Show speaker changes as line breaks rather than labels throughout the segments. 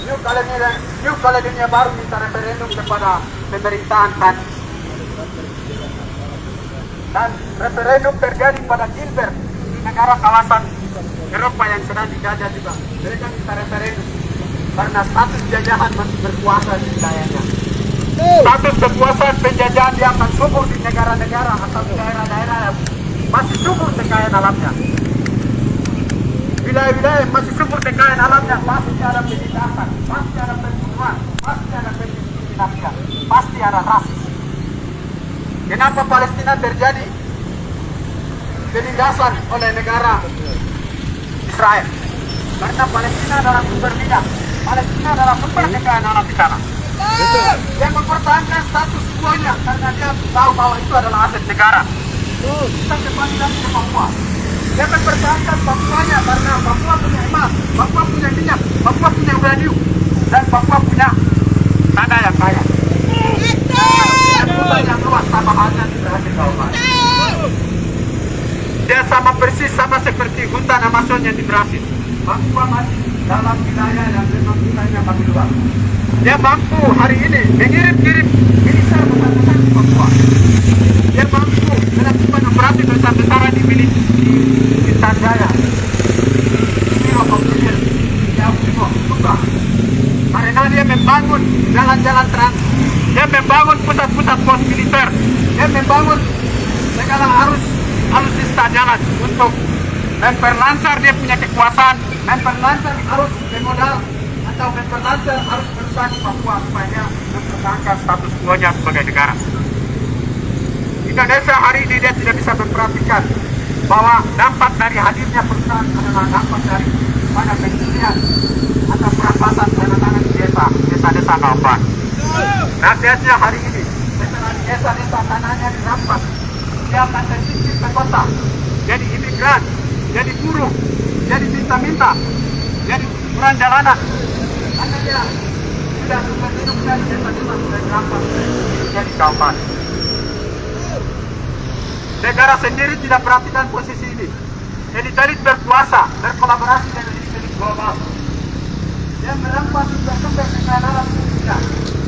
New Caledonia baru minta referendum kepada pemerintahan dan referendum terjadi pada Gilbert di negara kawasan Eropa yang sedang dijajah juga. Mereka minta referendum karena status jajahan masih berkuasa di wilayahnya. Status kekuasaan penjajahan yang akan subur di negara-negara atau di daerah-daerah yang masih subur kekayaan alamnya. Wilayah-wilayah yang masih subur kekayaan alamnya pasti ada penindasan, pasti ada pembunuhan, pasti ada pendiskriminasi, pasti ada rasis. Kenapa Palestina terjadi penindasan oleh negara Israel? Karena Palestina adalah sumber minyak, Palestina adalah sumber kekayaan alam di sana. Yang mempertahankan status quo-nya karena dia tahu bahwa itu adalah aset negara. Kita kembali lagi ke Papua. Dia mempertahankan Papua-nya karena Papua punya emas, Papua punya minyak, Papua punya uranium, dan Papua punya tanah yang kaya. Dan hutan yang luas sama halnya di Brasil, kawan. Dia sama persis sama seperti hutan Amazon yang di Brasil. Papua masih dalam wilayah yang memang hutannya masih luas. Dia mampu hari ini mengirim-kirim militer besar-besar di Papua. Dia mampu melakukan operasi besar-besaran di Intan Jaya, di Lombok Timur, di Afrika, Subang. Karena dia membangun jalan-jalan trans, dia membangun pusat-pusat pos militer, dia membangun segala alutsista jalan untuk memperlancar dia punya kekuasaan, memperlancar arus modal atau memperlancar arus perusahaan di Papua supaya mempertahankan status quo-nya sebagai negara. Indonesia hari ini dia tidak bisa memperhatikan bahwa dampak dari hadirnya perusahaan adalah dampak dari pada pencurian atau perampasan tanah-tanah di desa-desa kawan. Nah, biasanya hari ini setelah desa-desa tanahnya dirampas, dia akan tersisir ke kota, jadi imigran, jadi buruh, jadi minta-minta, jadi ukuran jalanan. Karena dia sudah sumber hidup dari desa-desa sudah dirampas jadi kawan. Negara sendiri tidak perhatikan posisi ini. Elit-elit berkuasa, berkolaborasi dengan elit-elit global. Dia merampas sumber-sumber kekayaan alam Indonesia.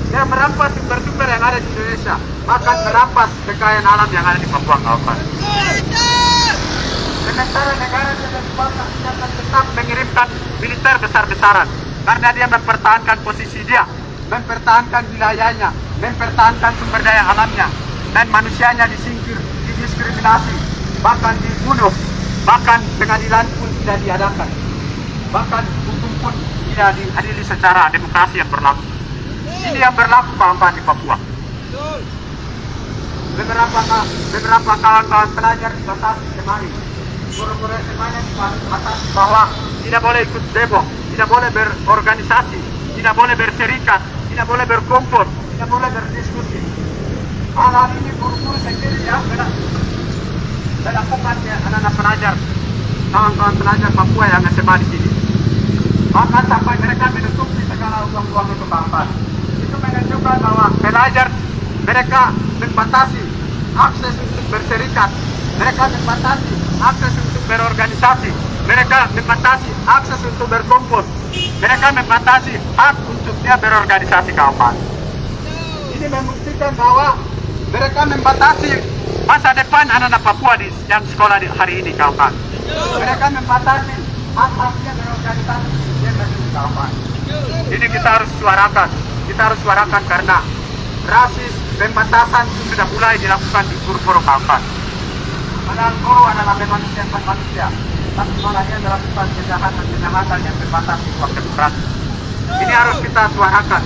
Dia merampas sumber-sumber yang ada di Indonesia, bahkan merampas kekayaan alam yang ada di Papua, kawan. Sementara negara tidak akan tetap mengirimkan militer besar-besaran, karena dia mempertahankan posisi dia, mempertahankan wilayahnya, mempertahankan sumber daya alamnya, dan manusianya disingkir, didiskriminasi, bahkan dibunuh, bahkan pengadilan pun tidak diadakan, bahkan hukum pun tidak dihadiri secara demokrasi yang berlaku. Ini yang berlaku kawan-kawan di Papua. Beberapa kawan-kawan pelajar dibatasi kemarin, guru-guru semuanya dibatasi bahwa tidak boleh ikut demo, tidak boleh berorganisasi, tidak boleh berserikat, tidak boleh berkumpul, tidak boleh berdiskusi. Hal ini guru-guru sendiri yang melakukan anak-anak pelajar, kawan-kawan pelajar Papua yang SMA di sini. Bahkan sampai mereka menutupi segala ruang-ruang itu kawan. Itu menunjukkan bahwa pelajar mereka membatasi akses untuk berserikat, mereka membatasi akses untuk berorganisasi, mereka membatasi akses untuk berkumpul, mereka membatasi hak untuk dia berorganisasi kawan. Ini membuktikan bahwa mereka membatasi masa depan anak-anak Papua yang sekolah hari ini kawan. Mereka membatasi hak-haknya berorganisasi kawan. Ini kita harus suarakan karena rasis pembatasan sudah mulai dilakukan di guru-guru kawan. Padahal guru adalah manusia, tapi malah dia melakukan kejahatan yang berbatas di ruang demokrasi. Ini harus kita suarakan.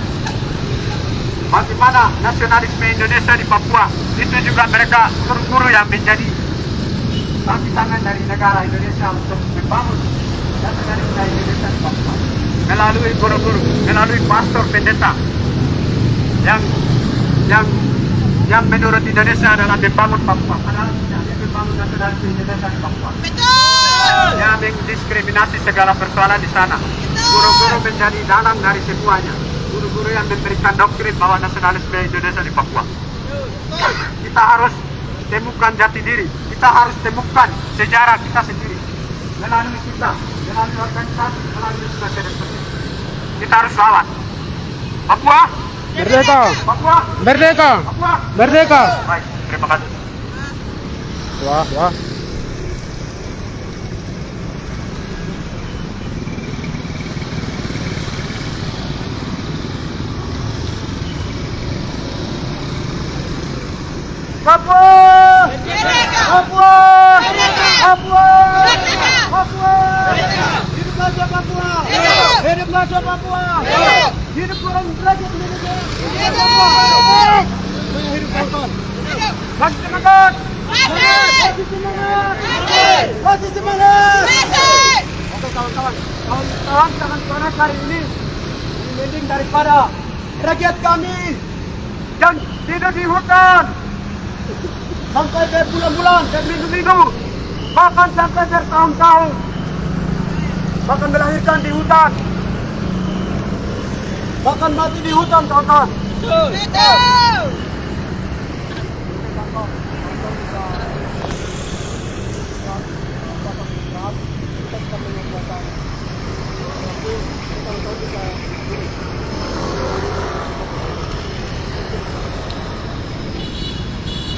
Bagaimana nasionalisme Indonesia di Papua, itu juga mereka guru-guru yang menjadi kaki tangan dari negara Indonesia untuk membangun nasionalisme Indonesia di Papua. Melalui guru-guru, melalui pastor pendeta yang menurut Indonesia adalah membangun Papua. Padahal tidak membangun nasionalisme Indonesia di Papua. Yang mendiskriminasi segala persoalan di sana. Guru-guru menjadi dalang dari semuanya. Guru-guru yang memberikan doktrin bahwa nasionalisme Indonesia di Papua. Kita harus temukan jati diri. Kita harus temukan sejarah kita sendiri. Melalui kita, melalui organisasi, melalui seperti kita harus lawan. Papua
Merdeka!
Papua
Merdeka!
Papua.
Merdeka!
Baik, terima kasih.
Wah, wah.
Papua Papua Papua Papua. Hidup mahasiswa Papua. Hidup mahasiswa Papua. Hidup orang belajar Indonesia. Hidup Papua. Masih semangat. Masih semangat. Masih semangat. Oke kawan-kawan, kawan-kawan jangan panas hari ini. Mending daripada rakyat kami yang tidur di hutan sampai berbulan-bulan dan minggu-minggu, bahkan sampai bertahun-tahun, bahkan melahirkan di hutan, bahkan mati di hutan, kawan-kawan.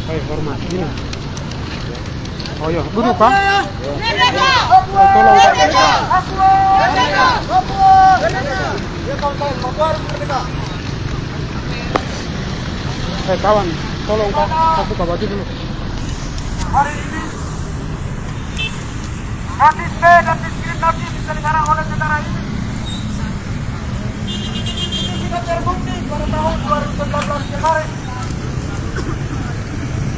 Hai, hormat. Ini. Oh iya, duduk Pak.
Tolong
kawan, tolong Pak, aku buka baju dulu.
hari ini rasisme dan diskriminasi diselenggarakan oleh negara ini. Ini sudah terbukti pada tahun 2019 kemarin.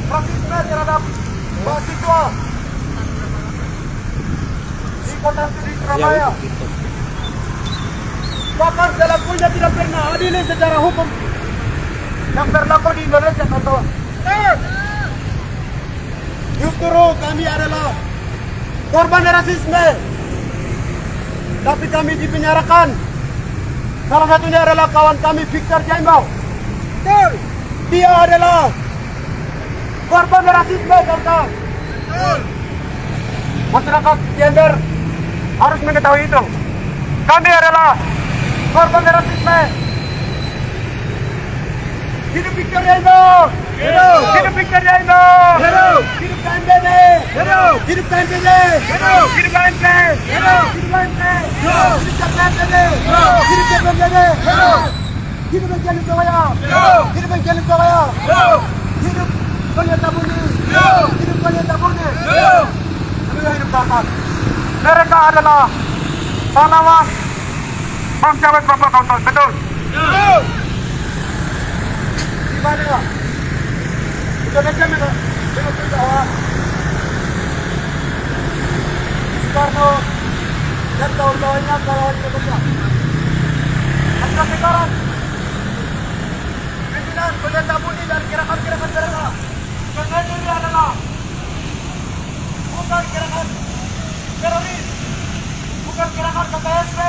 Rasisme terhadap mahasiswa di kota Sudi Surabaya. Bahkan pelakunya tidak pernah adili secara hukum yang berlaku di Indonesia, kawan. Justru kami adalah korban rasisme, tapi kami dipenjarakan. Salah satunya adalah kawan kami Victor Jaimbau. Dia adalah korban rasisme, kawan-kawan. Masyarakat gender harus mengetahui itu. Kami adalah korban rasisme. Hidup Victor Jaimbau! Hidup! Hidup Victor Jaimbau! Hidup! Hidup KNPB! Hidup! Hidup KNPB! Hidup! Hidup KNP! Hidup! Hidup KNP! Hidup! Hidup KNPB! Hidup! Hidup KNPB! Hidup! Hidup Bengkulu Surabaya! Hidup! Hidup Bengkulu Surabaya! Hidup! Hidup Konyata Murni! Hidup! Hidup Konyata Murni! Hidup! Inilah hidup Batak. Mereka adalah pahlawan bangsa Bapak kawan-kawan. Betul? Hidup! Di mana? Indonesia mengakui bahwa Soekarno dan kawan-kawannya pahlawan Indonesia. Atas sekarang pimpinan Konyata Murni dan gerakan-gerakan mereka dengan ini adalah bukan gerakan teroris, bukan gerakan KKSP,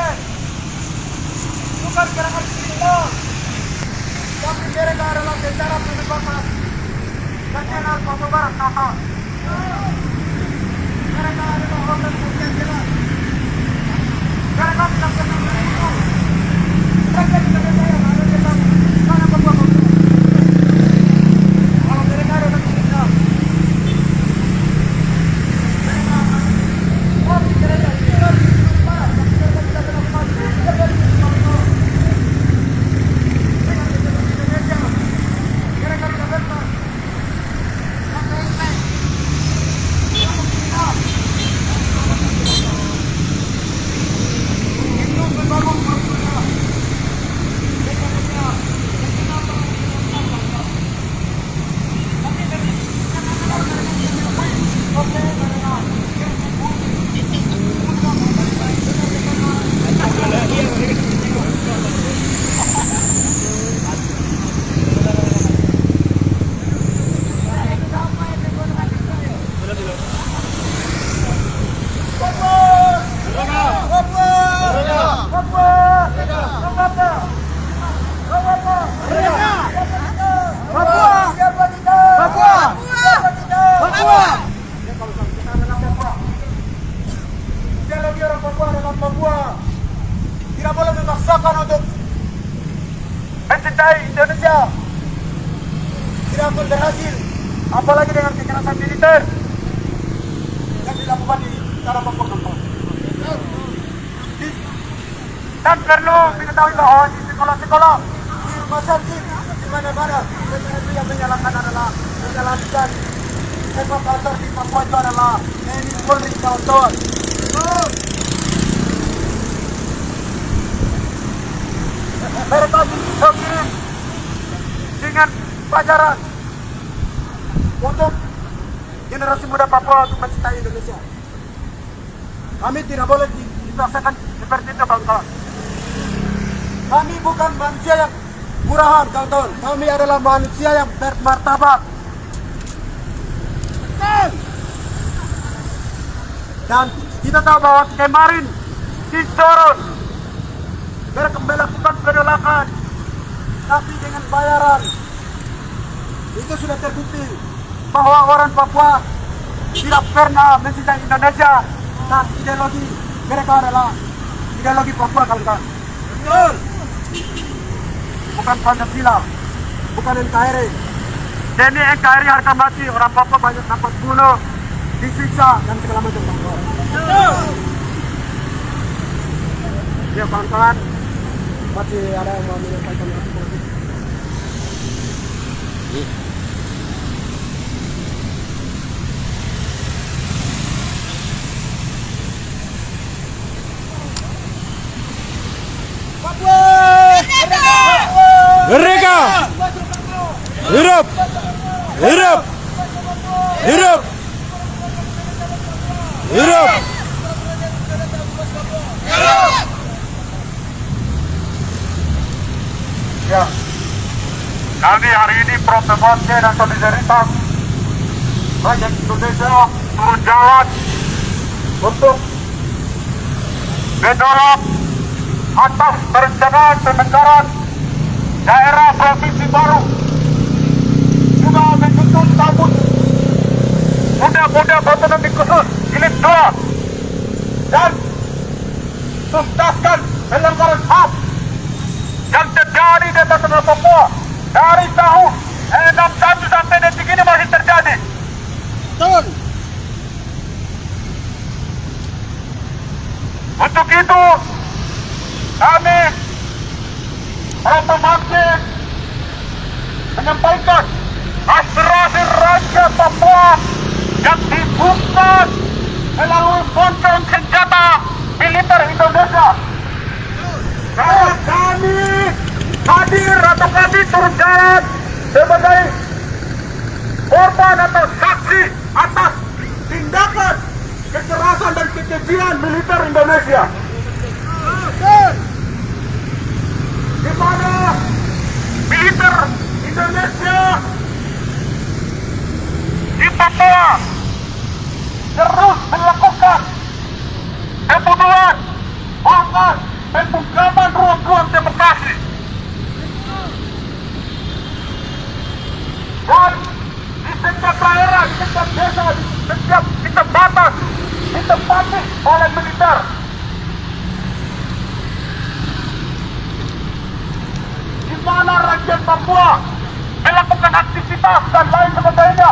bukan gerakan kriminal, tapi mereka adalah tentara pembebasan nasional Papua Barat Natal. Mereka adalah organisasi yang jelas. Mereka tidak pernah membunuh rakyat Indonesia yang ada di dalam tanah Papua Barat. Kalau mereka adalah kriminal, mereka akan mati gereja di dalam barat. Tapi mereka tidak pernah mati gereja di Papua. usahakan untuk mencintai Indonesia tidak akan berhasil, apalagi dengan kekerasan militer yang dilakukan di tanah Papua Kampar. Dan perlu diketahui bahwa di sekolah-sekolah, di rumah sakit, di mana-mana, itu yang menyalakan adalah menjalankan sepak kantor di Papua itu adalah TNI Polri, kawan-kawan. Mereka dikirim dengan pelajaran untuk generasi muda Papua untuk mencintai Indonesia. Kami tidak boleh dipaksakan seperti itu, kawan-kawan. Kami bukan manusia yang murahan, kawan-kawan. Kami adalah manusia yang bermartabat. Dan kita tahu bahwa kemarin di Sorong mereka melakukan penolakan, tapi dengan bayaran. Itu sudah terbukti bahwa orang Papua tidak pernah mencintai Indonesia, dan ideologi mereka adalah ideologi Papua, kawan-kawan. Betul. Bukan Pancasila, bukan NKRI. Ini NKRI harga mati, orang Papua banyak dapat bunuh, disiksa, dan segala macam. Ya, kawan-kawan, masih ada yang mau menyampaikan apa?
Merdeka! Hidup! Hidup! Hidup! Hidup!
Ya, kami hari ini Proklamasi dan Solidaritas Rakyat Indonesia turun jalan untuk mendorong atas perencanaan pemekaran daerah provinsi baru, juga menuntut tabut muda-muda otonomi khusus jilid 2 dan tuntaskan pelanggaran HAM yang terjadi di atas tanah Papua dari tahun 61 sampai detik ini masih terjadi.
Betul.
Untuk itu kami Proklamasi menyampaikan aspirasi rakyat Papua yang dibuka melalui poncong senjata militer Indonesia. Karena kami hadir atau kami turun jalan sebagai korban atau saksi atas tindakan kekerasan dan kekejian militer Indonesia. Di mana militer Indonesia di Papua terus melakukan pembunuhan, bahkan pembungkaman ruang-ruang demokrasi. Dan di setiap daerah, di setiap desa, di setiap batas ditempati oleh militer. Di mana rakyat Papua melakukan aktivitas dan lain sebagainya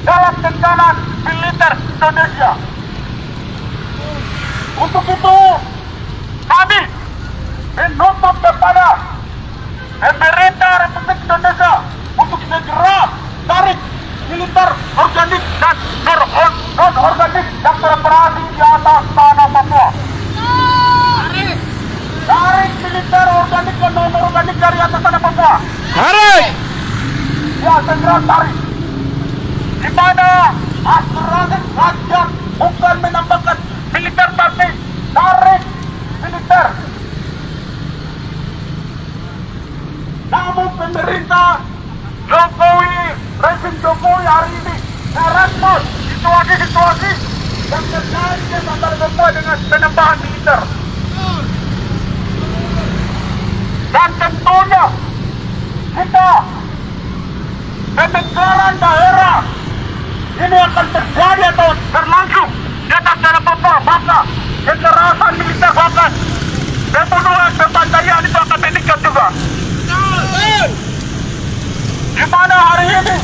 dalam tekanan militer Indonesia. Untuk itu kami menuntut kepada pemerintah Republik Indonesia untuk segera tarik militer organik dan non-organik yang beroperasi di atas tanah Papua. Tarik militer organik dan non-organik dari atas tanah Papua.
Tarik!
Ya, segera tarik. Di mana aspirasi rakyat bukan menambahkan militer, tapi tarik militer. Namun pemerintah Jokowi, rezim Jokowi hari ini merespon situasi-situasi yang terjadi di antara Papua dengan penambahan militer. Dan tentunya kita pemekaran daerah ini akan terjadi atau berlangsung di atas tanah Papua, maka kekerasan militer, bahkan pembunuhan, kalian itu akan meningkat juga. Di mana hari ini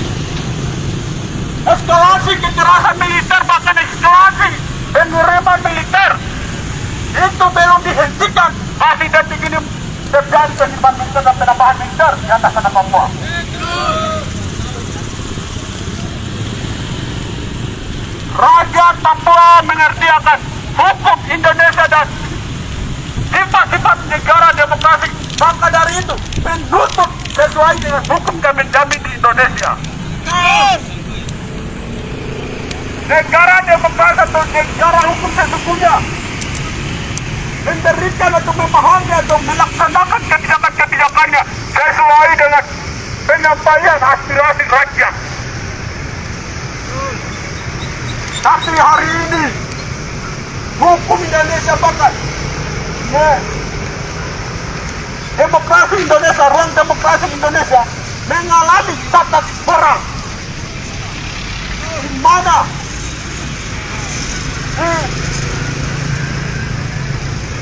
eskalasi kekerasan militer, bahkan eskalasi pengiriman militer itu belum dihentikan, masih detik ini terjadi pengiriman militer dan penambahan militer di atas tanah Papua. Rakyat Papua mengerti akan hukum Indonesia dan sifat-sifat negara demokrasi. Maka dari itu menuntut sesuai dengan hukum dan menjamin di Indonesia. Negara demokrasi atau negara hukum sesungguhnya memberikan atau memahami atau melaksanakan kebijakan-kebijakannya sesuai dengan penyampaian aspirasi rakyat. Tapi hari ini hukum Indonesia bahkan demokrasi Indonesia, ruang demokrasi Indonesia mengalami tata perang di mana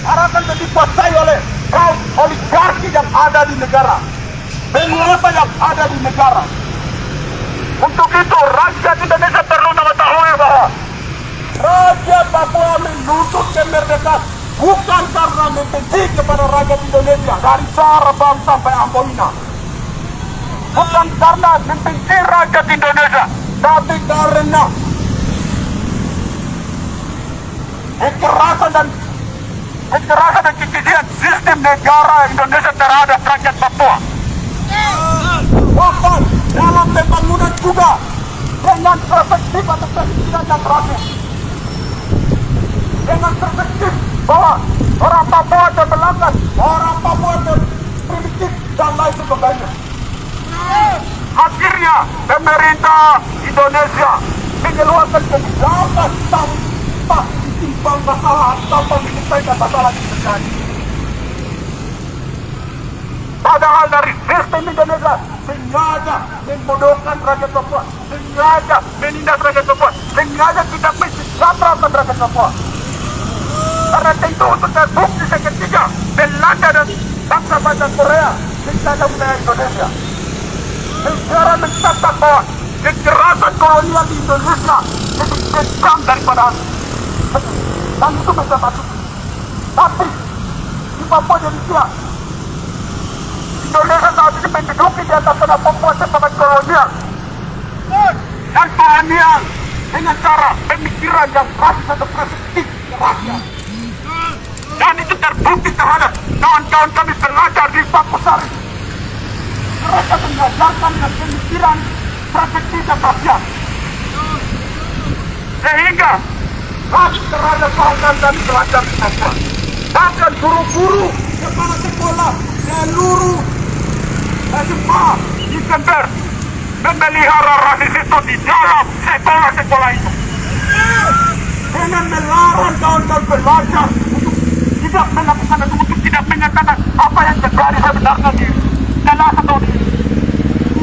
akan dikuasai oleh kaum oligarki yang ada di negara, penguasa yang ada di negara. Untuk itu rakyat Indonesia perlu mengetahui bahwa rakyat Papua menuntut kemerdekaan bukan karena membenci kepada rakyat Indonesia dari Sabang sampai Amboina, bukan karena membenci rakyat Indonesia, tapi karena kekerasan dan kekejian sistem negara Indonesia terhadap rakyat Papua. Bahkan dalam pembangunan juga dengan perspektif atau pemikiran yang terakhir, dengan perspektif bahwa orang Papua terbelakang, orang Papua primitif dan lain sebagainya. Akhirnya pemerintah Indonesia mengeluarkan kebijakan tanpa ditimbang masalah, tanpa menyelesaikan masalah yang terjadi. Padahal dari sistem Indonesia sengaja membodohkan rakyat Papua, sengaja menindas rakyat Papua, sengaja tidak mensejahterakan rakyat Papua. Karena tentu untuk terbukti seketika Belanda dan bangsa-bangsa Korea menjajah wilayah Indonesia. Negara mencatat bahwa kekerasan kolonial di Indonesia lebih kejam daripada dan itu bisa masuk. Tapi di Papua jadi siap. Indonesia saat ini menduduki di atas tanah Papua sebagai kolonial dan kolonial dengan cara pemikiran yang rasis atau perspektif rakyat. Dan itu terbukti terhadap kawan-kawan kami pelajar di Pakusari. Mereka mengajarkan dengan pemikiran perspektif dan rakyat. Sehingga rasis terhadap kawan-kawan kami pelajar di Papua. Bahkan guru-guru kepala sekolah seluruh SMA di Jember memelihara rasis itu di dalam sekolah-sekolah itu. Dengan melarang kawan-kawan pelajar untuk tidak melakukan atau untuk tidak menyatakan apa yang terjadi sebenarnya di dalam atau di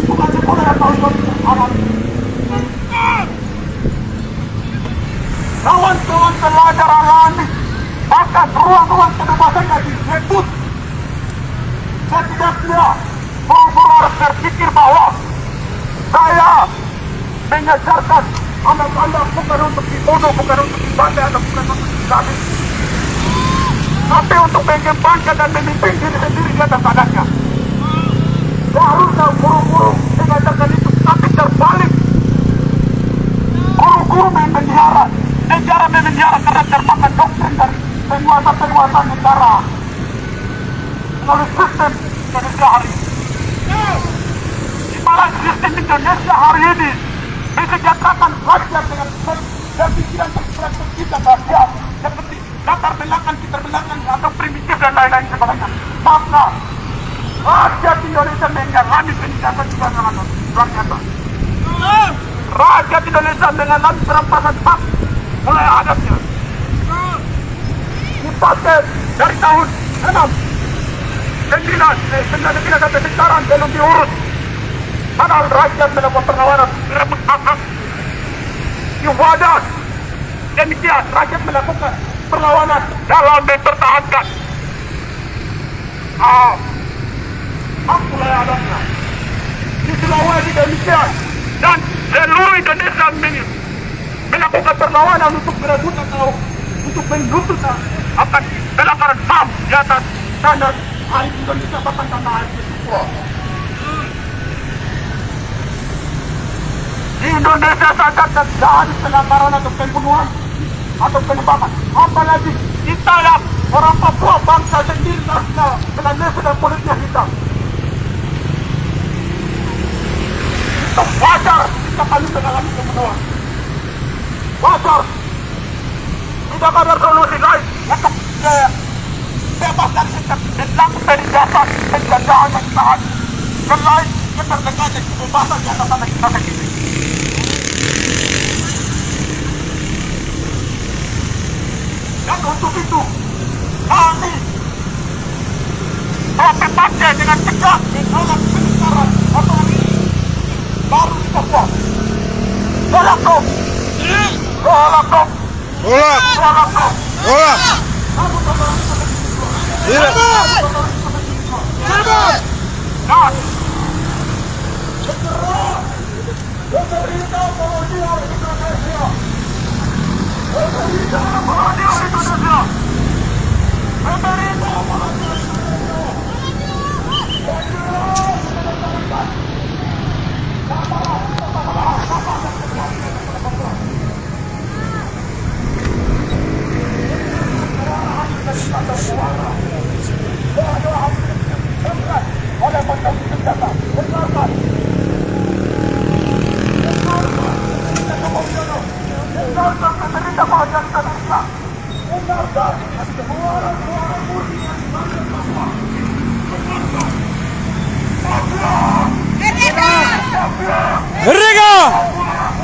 bukan sekolah yang kawan-kawan alami. Kawan-kawan pelajar alami bahkan ruang-ruang kebebasan yang disebut. Setidaknya guru harus berpikir bahwa saya mengajarkan anak-anak bukan untuk dibunuh, bukan untuk dibantai, atau bukan untuk dicabik, tapi untuk mengembangkan dan memimpin diri sendiri di atas anaknya. Seharusnya guru-guru mengajarkan itu, tapi terbalik. Guru-guru memelihara, negara memelihara karena termakan doktrin dari penguasa-penguasa negara oleh sistem Indonesia hari ini. Di mana sistem Indonesia hari ini mensejahterakan rakyat dengan pikiran perspektif dan rakyat seperti latar belakang, keterbelakangan atau primitif dan lain-lain sebagainya. Maka rakyat Indonesia mengalami penindasan juga dengan luar biasa. Rakyat Indonesia mengalami perampasan hak mulai adanya. Dipakai dari tahun 9 sampai sekarang belum diurus. Padahal rakyat melakukan perlawanan merebut hak-hak di wadas. Demikian rakyat melakukan perlawanan dalam mempertahankan Akulah yang adanya. Di Sulawesi demikian. Dan seluruh Indonesia melakukan perlawanan untuk merebut atau untuk menuntut akan pelanggaran HAM di atas tanah air Indonesia bahkan tanah air Papua. Di Indonesia saja terjadi pelanggaran atau pembunuhan atau penembakan. Apalagi kita yang orang Papua bangsa sendiri dengan nasional politiknya kita. Itu wajar jika kami mengalami pembunuhan. Wajar. Tidak ada solusi lain untuk bebas dari sikap dan penindasan penjajahan yang tahan selain kemerdekaan dan kebebasan di atas tanah kita sendiri. Dan untuk itu kami berpikir dengan tegas menolak penyebaran atau baru di Papua. Tolak.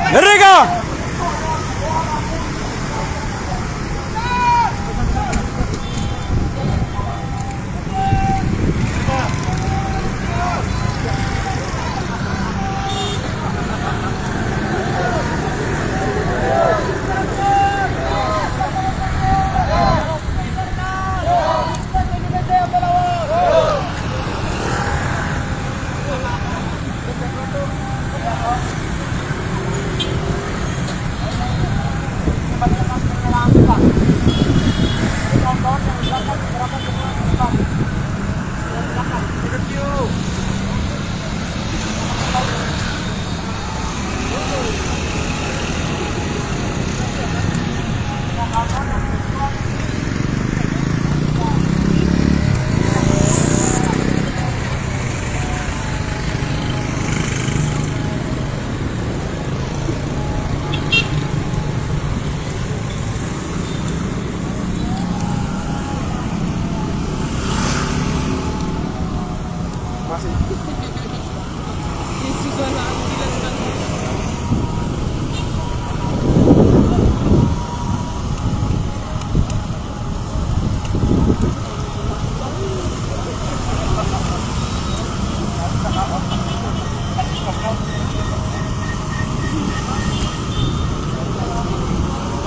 Merdeka!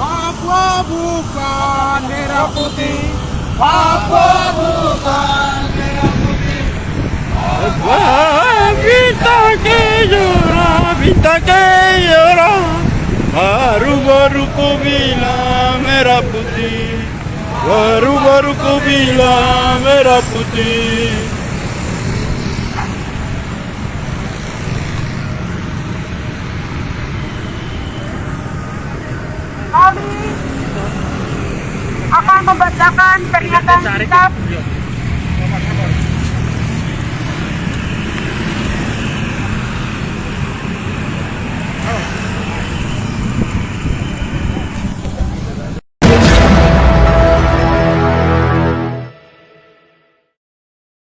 Papua bukan merah putih, Papua bukan merah putih.
Bintang kejora, baru-baru kau bilang merah putih, baru-baru kau bilang merah putih.
Kami akan membacakan pernyataan sikap